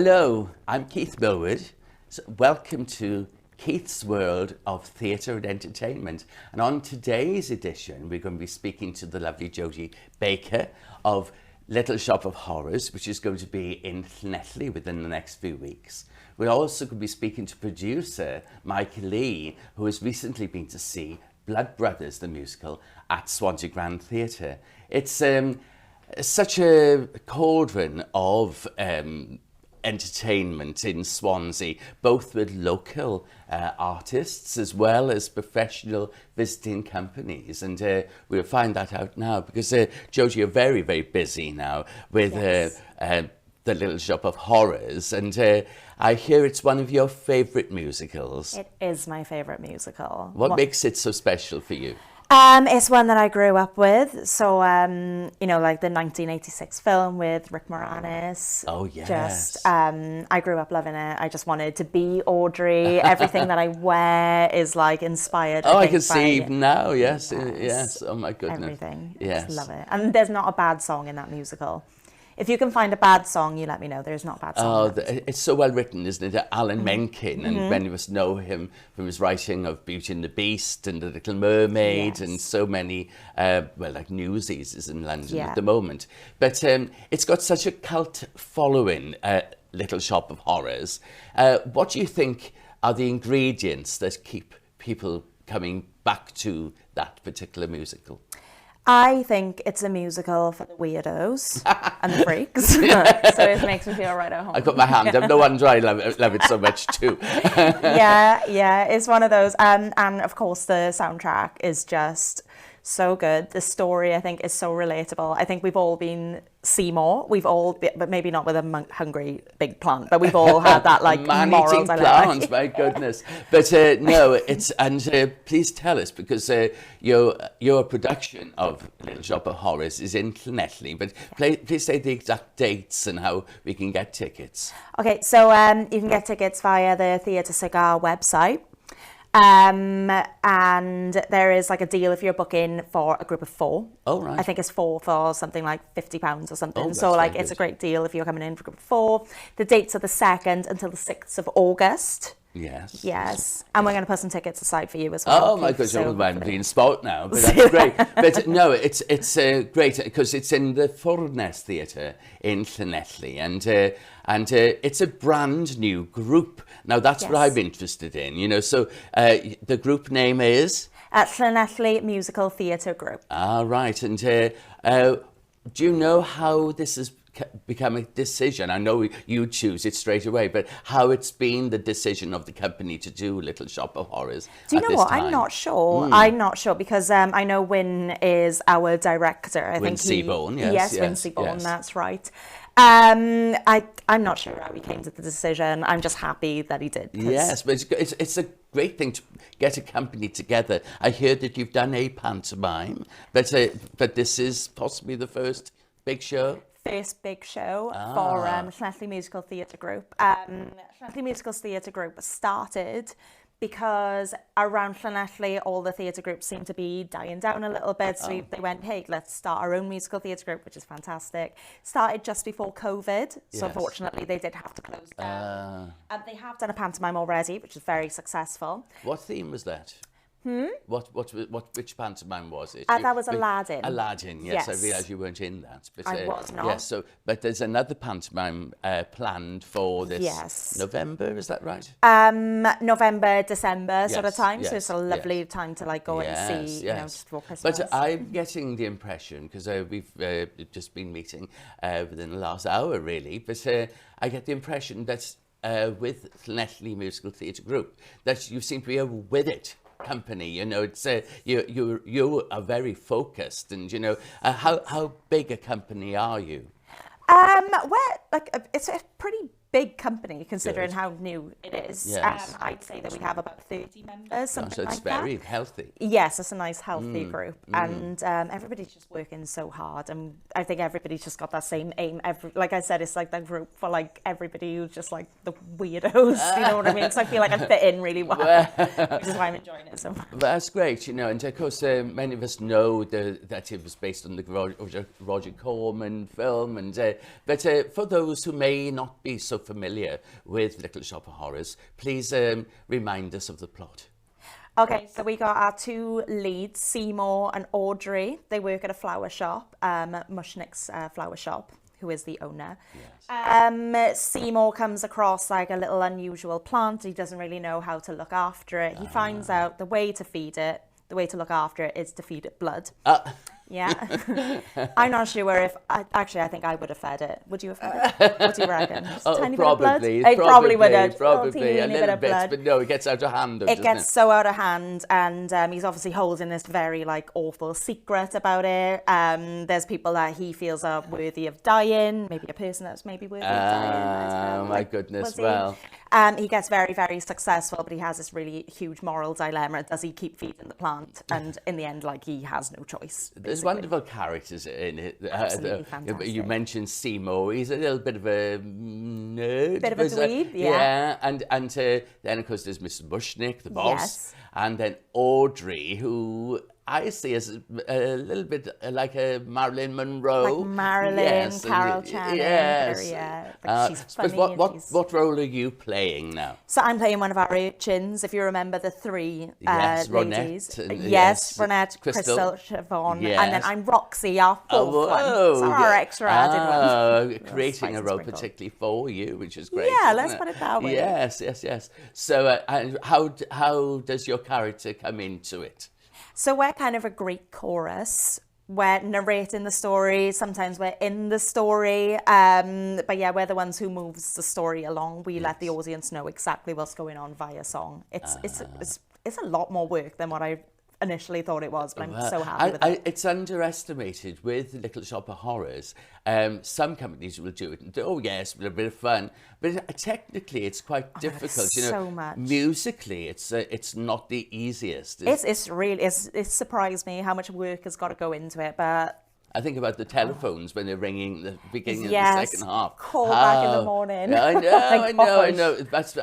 Hello, I'm Keith Milward. So welcome to Keith's World of Theatre and Entertainment. And on today's edition, we're going to be speaking to the lovely Jodie Baker of Little Shop of Horrors, which is going to be in Llanelli within the next few weeks. We're also going to be speaking to producer Mike Lee, who has recently been to see Blood Brothers, the musical, at Swansea Grand Theatre. It's such a cauldron of entertainment in Swansea, both with local artists as well as professional visiting companies, and we'll find that out now because Jodie, you're very, very busy now with the Little Shop of Horrors, and I hear it's one of your favourite musicals. It is my favourite musical. What makes it so special for you? It's one that I grew up with. So, you know, like the 1986 film with Rick Moranis. Oh, yes. Just, I grew up loving it. I just wanted to be Audrey. Everything that I wear is like inspired. I can see even now. Yes, yes. Oh my goodness. Everything. Yes. I just love it. And there's not a bad song in that musical. If you can find a bad song, you let me know. There's not a bad song. Oh, it's so well written, isn't it? Alan Menken, and many of us know him from his writing of Beauty and the Beast and The Little Mermaid, and so many, like Newsies is in London at the moment. But it's got such a cult following, Little Shop of Horrors. What do you think are the ingredients that keep people coming back to that particular musical? I think it's a musical for the weirdos and the freaks, so it makes me feel right at home. I got my hand up. No wonder I love it so much too. yeah, it's one of those. And of course, the soundtrack is just so good. The story, I think, is so relatable. I think we've all been Seymour. We've all, but maybe not with a hungry big plant, but we've all had that like man-eating plant. My goodness! But no, it's please tell us because your production of Little Shop of Horrors is in Llanelli. But please say the exact dates and how we can get tickets. Okay, so you can get tickets via the Theatre Cigar website. And there is like a deal if you're booking for a group of 4. Oh, right. I think it's 4 for something like £50 or something. Oh, so like it's a great deal if you're coming in for a group of 4. The dates are the 2nd until the 6th of August. Yes. And we're going to put some tickets aside for you as well. Oh my goodness, I'm being spot now, but that's great. But no, it's great because it's in the Furness Theatre in Llanelli, and it's a brand new group. Now that's what I'm interested in, you know. So the group name is Llanelli Musical Theatre Group. Ah, right. And do you know how this has become a decision? I know you choose it straight away, but how it's been the decision of the company to do Little Shop of Horrors? Do you know what? I'm not sure. I'm not sure because I know Wyn is our director. I Wyn think Seaborn, yes, Wyn Seaborn, that's right. I'm not sure how he came to the decision. I'm just happy that he did. Yes, but it's a great thing to get a company together. I hear that you've done a pantomime, but this is possibly the first big show. First big show for Llanelli Musical Theatre Group. Llanelli Musical Theatre Group started because around Llanelli, all the theatre groups seem to be dying down a little bit. So they went, hey, let's start our own musical theatre group, which is fantastic. Started just before COVID. So unfortunately, they did have to close down. They have done a pantomime already, which is very successful. What theme was that? Which pantomime was it? That was Aladdin. Aladdin, yes. I realised you weren't in that. But, I was not. Yes, but there's another pantomime planned for this November, is that right? November, December sort of time. So it's a lovely time to like go and see, you know, just before Christmas. But I'm getting the impression, because we've just been meeting within the last hour, really, but I get the impression that with Llanelli Musical Theatre Group, that you seem to be a with it company, you know. It's you are very focused, and you know how big a company are you? It's a pretty big company considering how new it is. Yes. I'd say that we have about 30 members, something so it's like that. very healthy. Yes, it's a nice healthy group, and everybody's just working so hard, and I think everybody's just got that same aim. Like I said, it's like that group for like everybody who's just like the weirdos, you know what I mean? So I feel like I fit in really well, which is why I'm enjoying it so much. That's great, you know, and of course many of us know that it was based on the Roger Corman film, and but for those who may not be so familiar with Little Shop of Horrors, please remind us of the plot. Okay, so we got our two leads, Seymour and Audrey. They work at a flower shop, Mushnick's flower shop, who is the owner. Yes. Seymour comes across like a little unusual plant. He doesn't really know how to look after it. He finds out the way to feed it, the way to look after it is to feed it blood. Yeah. I'm not sure if, I think I would have fed it. Would you have fed it? What do you reckon? Just a tiny probably, bit of blood? It probably would have. Probably, a little bit, but no, it gets out of hand. It gets so out of hand, and he's obviously holding this very like awful secret about it. There's people that he feels are worthy of dying, maybe a person that's maybe worthy of dying. I don't know. Oh my goodness, well. He gets very, very successful, but he has this really huge moral dilemma. Does he keep feeding the plant? And in the end, like, he has no choice. There's wonderful characters in it. Absolutely fantastic. You mentioned Seymour. He's a little bit of a nerd. Bit of a dweeb, yeah. And then, of course, there's Mr. Mushnick, the boss. Yes. And then Audrey, who I see as a little bit like a Marilyn Monroe. Like Marilyn, yes, Carol Channing. Yes. She's funny. What role are you playing now? So I'm playing one of our urchins, if you remember the three yes, ladies. Ronette, yes, Ronette, Crystal, Siobhan, yes. And then I'm Roxy, our fourth one. So our extra added one. Creating a role particularly for you, which is great. Yeah, let's put it that way. Yes. So and how does your character come into it? So we're kind of a Greek chorus. We're narrating the story. Sometimes we're in the story. But yeah, we're the ones who moves the story along. We let the audience know exactly what's going on via song. It's a lot more work than what I initially thought it was, but I'm so happy with it. It's underestimated with Little Shop of Horrors. Some companies will do it and oh yes, a bit of fun, but technically it's quite difficult. So much. Musically, it's not the easiest. It's surprised me how much work has got to go into it, but. I think about the telephones when they're ringing the beginning of the second half. Call back in the morning. I know.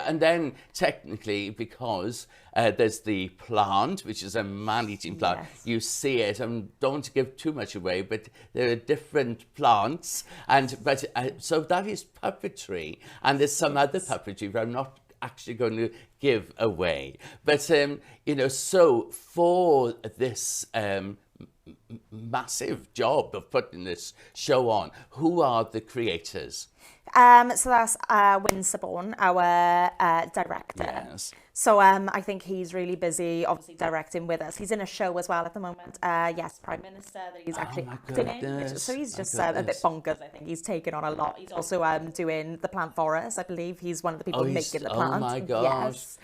And then technically, because there's the plant, which is a man-eating plant, you see it, and don't want to give too much away, but there are different plants, so that is puppetry, and there's some other puppetry that I'm not actually going to give away. But, so for this massive job of putting this show on, who are the creators? So that's Winterbourne, our director. Yes. So I think he's really busy, obviously directing with us. He's in a show as well at the moment. Prime Minister that he's actually acting in. So he's just a bit bonkers. I think he's taken on a lot. He's also doing the plant forest. I believe he's one of the people making the plant. Oh my gosh. Yes.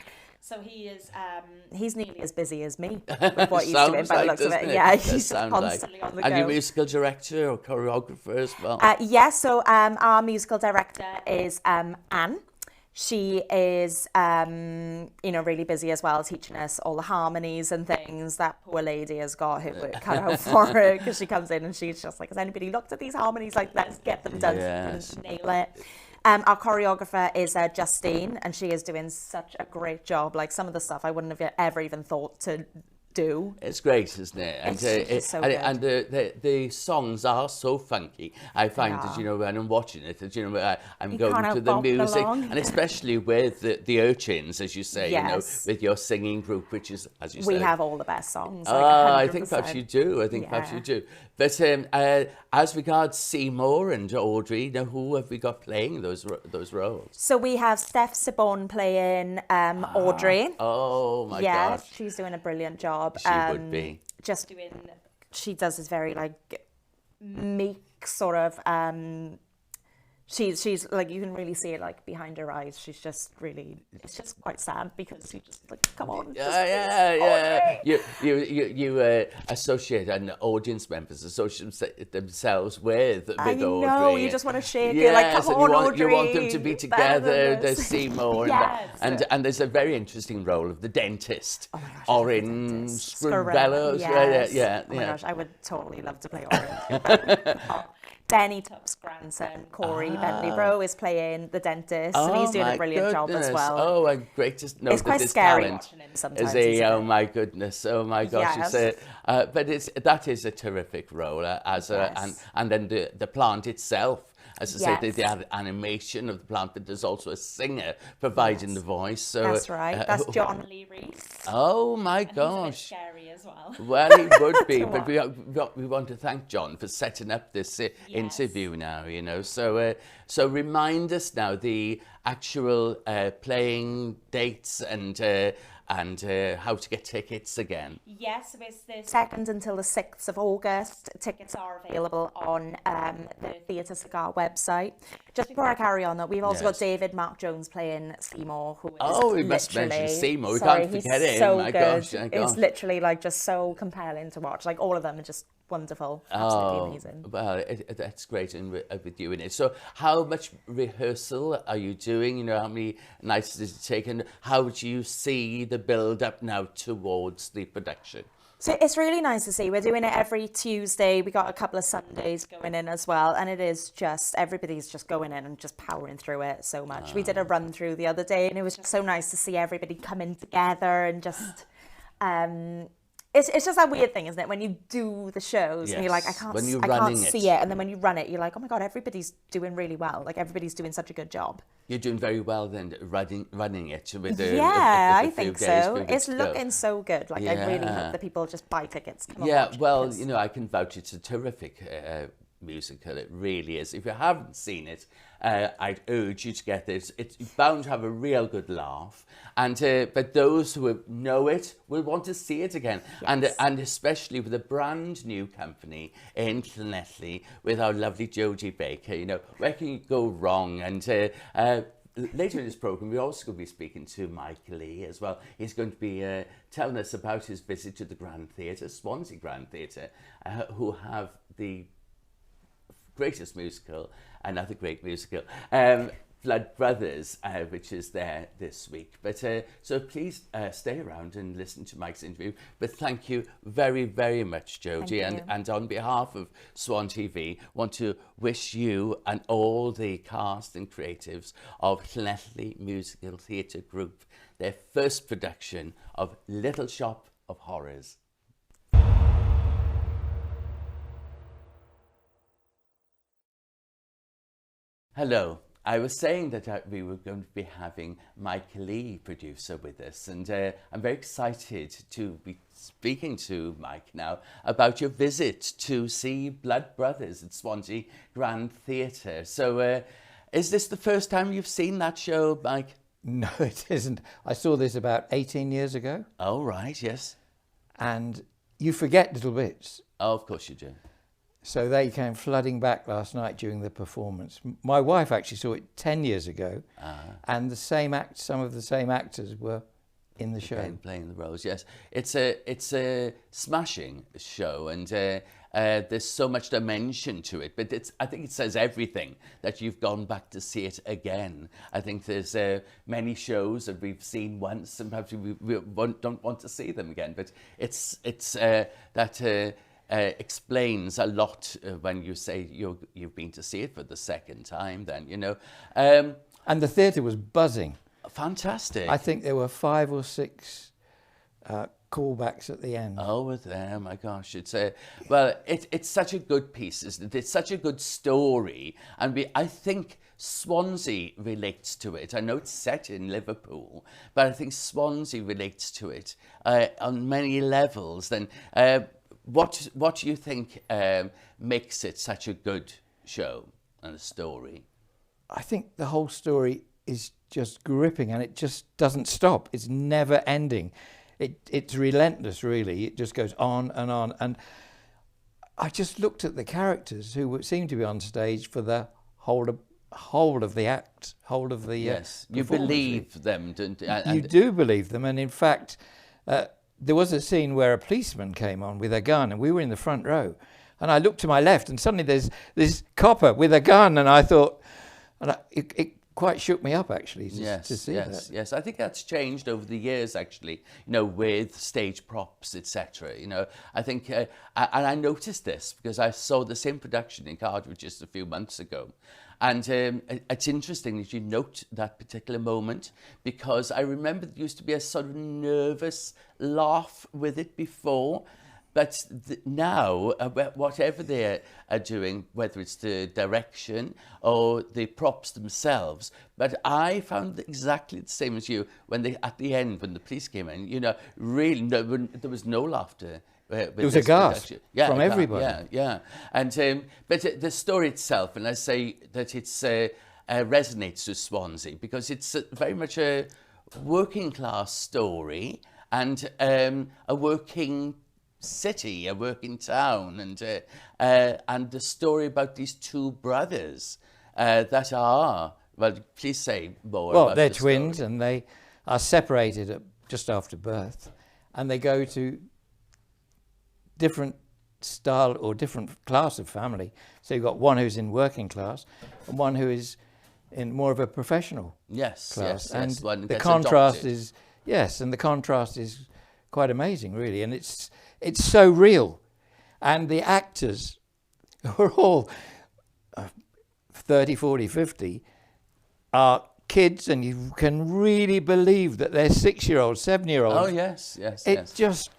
So he is, he's nearly as busy as me with what he's doing by the looks of it. Yeah, he's just constantly on the go. And your musical director or choreographer as well? So our musical director is Anne. She is, really busy as well, teaching us all the harmonies and things. That poor lady has got her work cut out for her because she comes in and she's just like, has anybody looked at these harmonies? Like, let's get them done. Yes. Nail it. Our choreographer is Justine, and she is doing such a great job. Like, some of the stuff I wouldn't have ever even thought to do. It's great, isn't it? And it's so good. And the songs are so funky. I find that, when I'm watching it, that, I'm going to the music, and especially with the urchins, as you say, with your singing group, which is, as you say. We have all the best songs. I think perhaps you do. But as regards Seymour and Audrey, who have we got playing those roles? So we have Steph Sabon playing Audrey. Oh my gosh. She's doing a brilliant job. She would be. She does this very meek sort of. She's like, you can really see it like behind her eyes. She's just really, it's just quite sad because you just like, come on. You associate, and audience members associate themselves with Audrey. I know, you just want to shake it like, come on, Audrey. You want them to be together. There's Seymour. Yes. And there's a very interesting role of the dentist. Oh my gosh, Orin Scribello. Yes. Oh my gosh, I would totally love to play Orin. Benny Tubbs' grandson, Corey Bentley-Rowe, is playing the dentist, and he's doing a brilliant job as well. Oh, great to know it's that quite this scary talent watching him sometimes. Is he? Oh my goodness! Oh my gosh! Yes. But that is a terrific role and then the plant itself. as I say, they had animation of the plant, but there's also a singer providing the voice. So that's right. That's John Lee Reese. Oh my And gosh! he's a bit scary as well. Well, he would be, but we want to thank John for setting up this interview now. You know, so remind us now the actual playing dates and how to get tickets again. Yes, it's the 2nd until the 6th of August. Tickets are available on the Theatre Cigar website. Just before I carry on, though, we've also got David Mark Jones playing Seymour. Who is we must mention Seymour. We sorry, can't forget him. So my good. gosh, my gosh. It's literally like just so compelling to watch. Like all of them are just wonderful. Absolutely amazing. Well, that's great, and with you in it. So, how much rehearsal are you doing? You know, how many nights does it take, and how do you see the build up now towards the production? So it's really nice to see. We're doing it every Tuesday. We got a couple of Sundays going in as well. And it is just, everybody's just going in and just powering through it so much. We did a run through the other day and it was just so nice to see everybody coming together and just, it's just that weird thing, isn't it? When you do the shows and you're like, I can't see it. And then when you run it, you're like, oh my God, everybody's doing really well. Like everybody's doing such a good job. You're doing very well then, running it with the I think so. It's looking so good. Like I really hope that people just buy tickets. Well, you know, I can vouch it's a terrific musical. It really is. If you haven't seen it, I'd urge you to get this. It's bound to have a real good laugh, and but those who know it will want to see it again, and especially with a brand new company in Llanelli with our lovely Jodie Baker. You know, where can you go wrong? And later in this programme, we're also going to be speaking to Mike Lee as well. He's going to be telling us about his visit to the Grand Theatre, Swansea Grand Theatre, who have the greatest musical, another great musical, Blood Brothers, which is there this week. But so please stay around and listen to Mike's interview. But thank you very, very much, Jodie. And on behalf of Swan TV, want to wish you and all the cast and creatives of Llanelli Musical Theatre Group their first production of Little Shop of Horrors. Hello. I was saying that we were going to be having Mike Lee, producer, with us, and I'm very excited to be speaking to Mike now about your visit to see Blood Brothers at Swansea Grand Theatre. So is this the first time you've seen that show, Mike? No, it isn't. I saw this about 18 years ago. Oh, right, yes. And you forget little bits. Oh, of course you do. So they came flooding back last night during the performance. My wife actually saw it 10 years ago, and some of the same actors were in the show. Playing the roles, yes. It's a smashing show, and there's so much dimension to it. But I think it says everything that you've gone back to see it again. I think there's many shows that we've seen once, and perhaps we don't want to see them again. But it's that. Explains a lot when you say you've been to see it for the second time then, you know. And the theatre was buzzing. Fantastic. I think there were 5 or 6 callbacks at the end. Oh, there, my gosh. It's it's such a good piece, isn't it? It's such a good story. And I think Swansea relates to it. I know it's set in Liverpool, but I think Swansea relates to it on many levels. Then what do you think makes it such a good show and a story? I think the whole story is just gripping, and it just doesn't stop. It's never ending. It's relentless, really. It just goes on and on. And I just looked at the characters who seemed to be on stage for the whole of the act, whole of the yes. You believe them, don't you? You do believe them, and in fact. There was a scene where a policeman came on with a gun, and we were in the front row. And I looked to my left, and suddenly there's this copper with a gun, and I thought, it quite shook me up actually to see that. Yes, I think that's changed over the years actually. You know, with stage props, etc. You know, I think, and I noticed this because I saw the same production in Cardiff just a few months ago. And it's interesting that you note that particular moment, because I remember there used to be a sort of nervous laugh with it before. But now, whatever they are doing, whether it's the direction or the props themselves, but I found exactly the same as you when at the end, when the police came in, you know, really, there was no laughter. It was a gasp from everybody. Yeah. And but the story itself, and I say that it's resonates with Swansea because it's very much a working class story and a working city, a working town, and the story about these two brothers that are, well, please say more. Well, about they're the twins, story. and they are separated just after birth, and they go to different style or different class of family. So you've got one who's in working class and one who is in more of a professional class. And one the gets contrast adopted. and the contrast is quite amazing, really. And it's so real. And the actors who are all 30, 40, 50 are kids, and you can really believe that they're 6-year-olds, 7-year-olds. Oh, yes. It just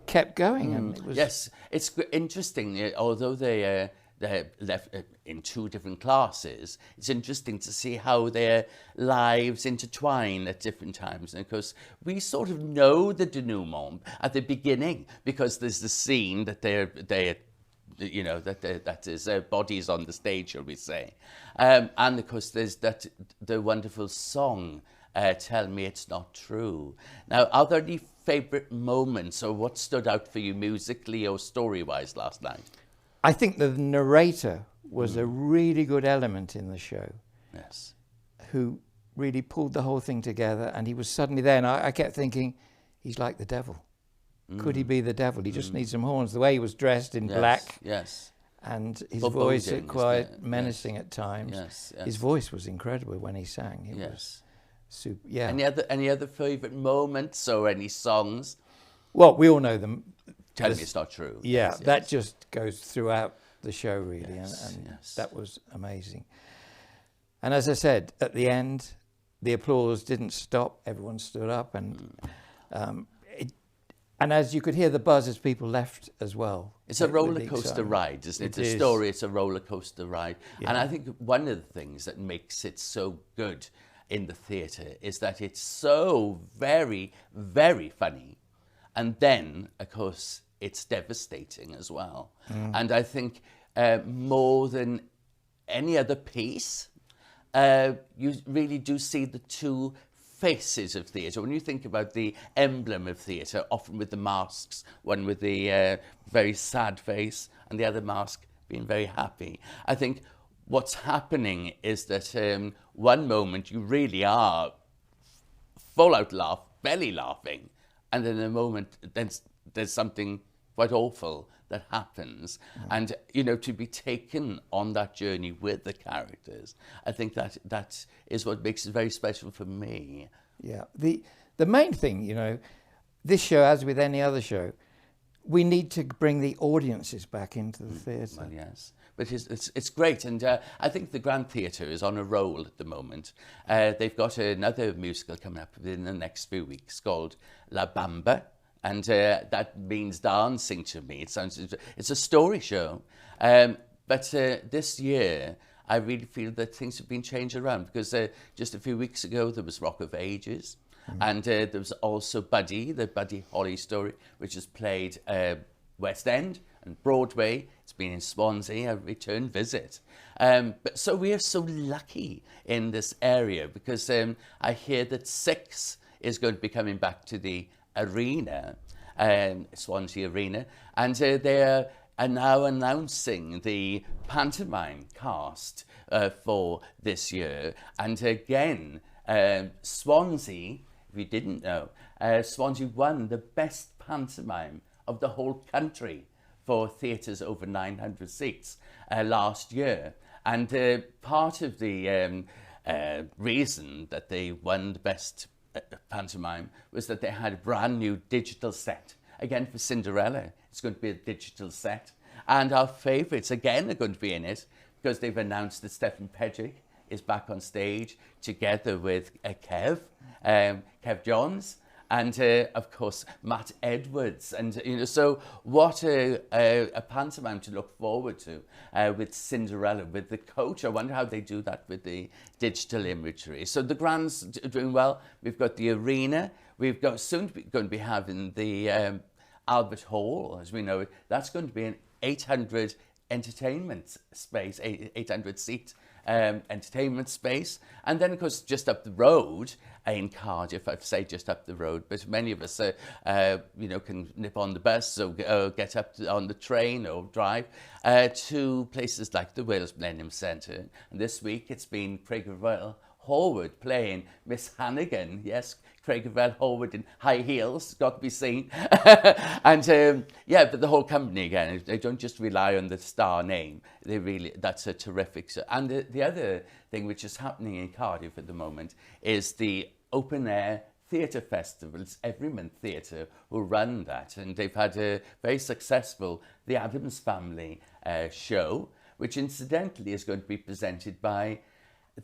kept going. And it was Yes, it's interesting. Although they're left in two different classes, it's interesting to see how their lives intertwine at different times. And of course, we sort of know the denouement at the beginning because there's the scene that they're you know, that is bodies on the stage, shall we say. And of course, there's the wonderful song, Tell Me It's Not True. Now, are there any favourite moments or what stood out for you musically or story-wise last night? I think the narrator was a really good element in the show. Yes. Who really pulled the whole thing together, and he was suddenly there, and I kept thinking, he's like the devil. Could he be the devil? He just needs some horns. The way he was dressed in black. Yes. And his Foreboding, voice quite isn't it? menacing at times. Yes. His voice was incredible when he sang. It was super. Yeah. Any other favourite moments or any songs? Well, we all know them. Tell Me It's Not True. Yeah, Yes, that yes. just goes throughout the show, really, Yes, and yes. that was amazing. And as I said, at the end, the applause didn't stop. Everyone stood up, and and as you could hear the buzz as people left as well. It's a roller coaster ride, isn't it? The story, it's a roller coaster ride. Yeah. And I think one of the things that makes it so good in the theatre is that it's so very, very funny. And then, of course, it's devastating as well. And I think more than any other piece, you really do see the two faces of theatre. When you think about the emblem of theatre, often with the masks, one with the very sad face and the other mask being very happy. I think what's happening is that one moment you really are full out laugh, belly laughing, and in a moment then there's something quite awful that happens. And, you know, to be taken on that journey with the characters, I think that is what makes it very special for me. Yeah. The main thing, you know, this show, as with any other show, we need to bring the audiences back into the theatre. Well, yes. But it's great. And I think the Grand Theatre is on a roll at the moment. They've got another musical coming up within the next few weeks called La Bamba. And that means dancing to me. It's a story show. But this year, I really feel that things have been changed around because just a few weeks ago, there was Rock of Ages. And there was also Buddy, the Buddy Holly story, which is played West End and Broadway. It's been in Swansea, a return visit. But so we are so lucky in this area because I hear that 6 is going to be coming back to the arena, Swansea Arena, and they are now announcing the pantomime cast for this year. And again, Swansea, if you didn't know, Swansea won the best pantomime of the whole country for theatres over 900 seats last year. And part of the reason that they won the best pantomime was that they had a brand new digital set. Again, for Cinderella, it's going to be a digital set. And our favourites, again, are going to be in it because they've announced that Stephen Pedrick is back on stage together with Kev Johns. and of course Matt Edwards, and so what a pantomime to look forward to with Cinderella, with the coach. I wonder how they do that with the digital imagery. So the Grand's doing well. We've got the arena. We've got soon going to be having the Albert Hall, as we know it. That's going to be an 800 entertainment space, 800 seat entertainment space. And then, of course, just up the road in Cardiff, I'd say just up the road, but many of us, can nip on the bus or get up on the train or drive to places like the Wales Millennium Centre. And this week it's been Craig Hallward playing Miss Hannigan. Yes, Craig Hallward in high heels, got to be seen. And but the whole company, again, they don't just rely on the star name. That's a terrific. And the other thing which is happening in Cardiff at the moment is the open air theatre festival. It's Everyman Theatre who run that, and they've had a very successful The Addams Family show, which incidentally is going to be presented by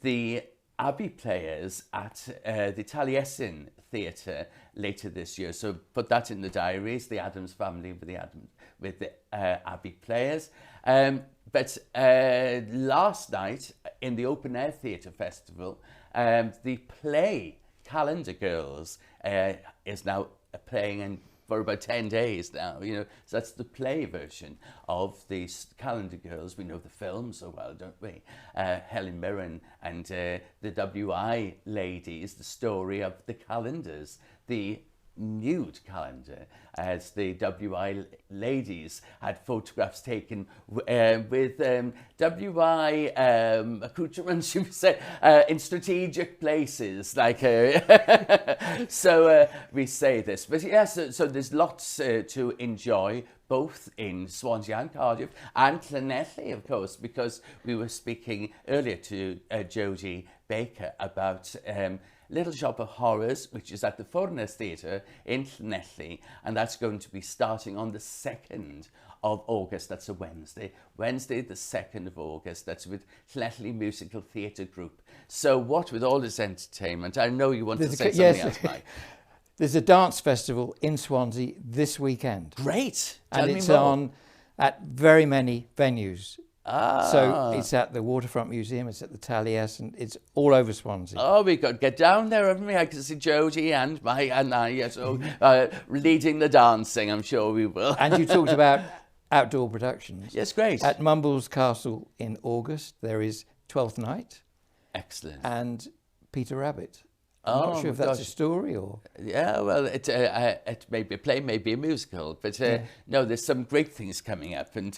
the Abbey players at the Taliesin Theatre later this year. So put that in the diaries, the Addams Family with the Abbey players. But last night in the Open Air Theatre Festival, the play Calendar Girls is now playing for about 10 days now, so that's the play version of the Calendar Girls. We know the film so well, don't we? Helen Mirren and the WI ladies, the story of the calendars, the nude calendar, as the WI ladies had photographs taken with WI accoutrements, you would say, in strategic places, like so we say this. But yes, so there's lots to enjoy, both in Swansea and Cardiff, and Llanelli, of course, because we were speaking earlier to Jodie Baker about Little Shop of Horrors, which is at the Foreigners Theatre in Llanelli, and that's going to be starting on the 2nd of August. That's a Wednesday the 2nd of August. That's with Llanelli Musical Theatre Group. So what with all this entertainment, I know you want to say something else, Mike. There's a dance festival in Swansea this weekend. Great. And it's on at very many venues. So it's at the Waterfront Museum, it's at the Taliesin, it's all over Swansea. Oh, we've got to get down there, haven't we? I can see Jodie and I, so leading the dancing, I'm sure we will. And you talked about outdoor productions. Yes, great. At Mumbles Castle in August, there is Twelfth Night. Excellent. And Peter Rabbit. I'm not sure if that's a story or... Yeah, well, it may be a play, maybe a musical, but no, there's some great things coming up, and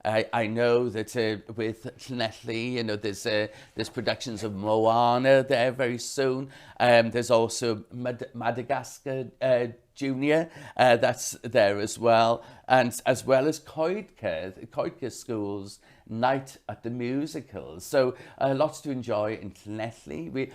I know that with Llanelli, there's productions of Moana there very soon. There's also Madagascar Junior, that's there as well, and as well as Coedca School's Night at the Musicals. So lots to enjoy in Llanelli.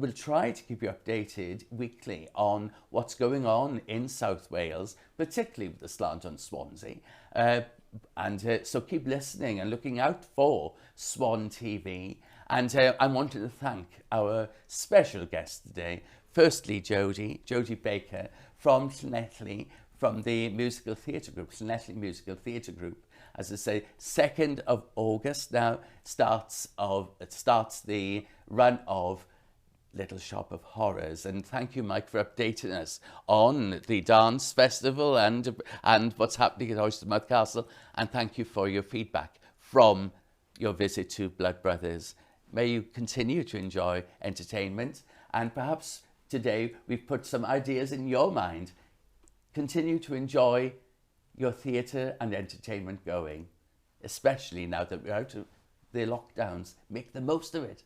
We'll try to keep you updated weekly on what's going on in South Wales, particularly with the slant on Swansea. So keep listening and looking out for Swan TV. And I wanted to thank our special guest today. Firstly, Jodie Baker from Llanelli, from the Musical Theatre Group, Llanelli Musical Theatre Group. As I say, 2nd of August now starts the run of Little Shop of Horrors. And thank you, Mike, for updating us on the dance festival and what's happening at Oystermouth Castle. And thank you for your feedback from your visit to Blood Brothers. May you continue to enjoy entertainment, and perhaps today we've put some ideas in your mind. Continue to enjoy your theatre and entertainment going, especially now that we're out of the lockdowns. Make the most of it.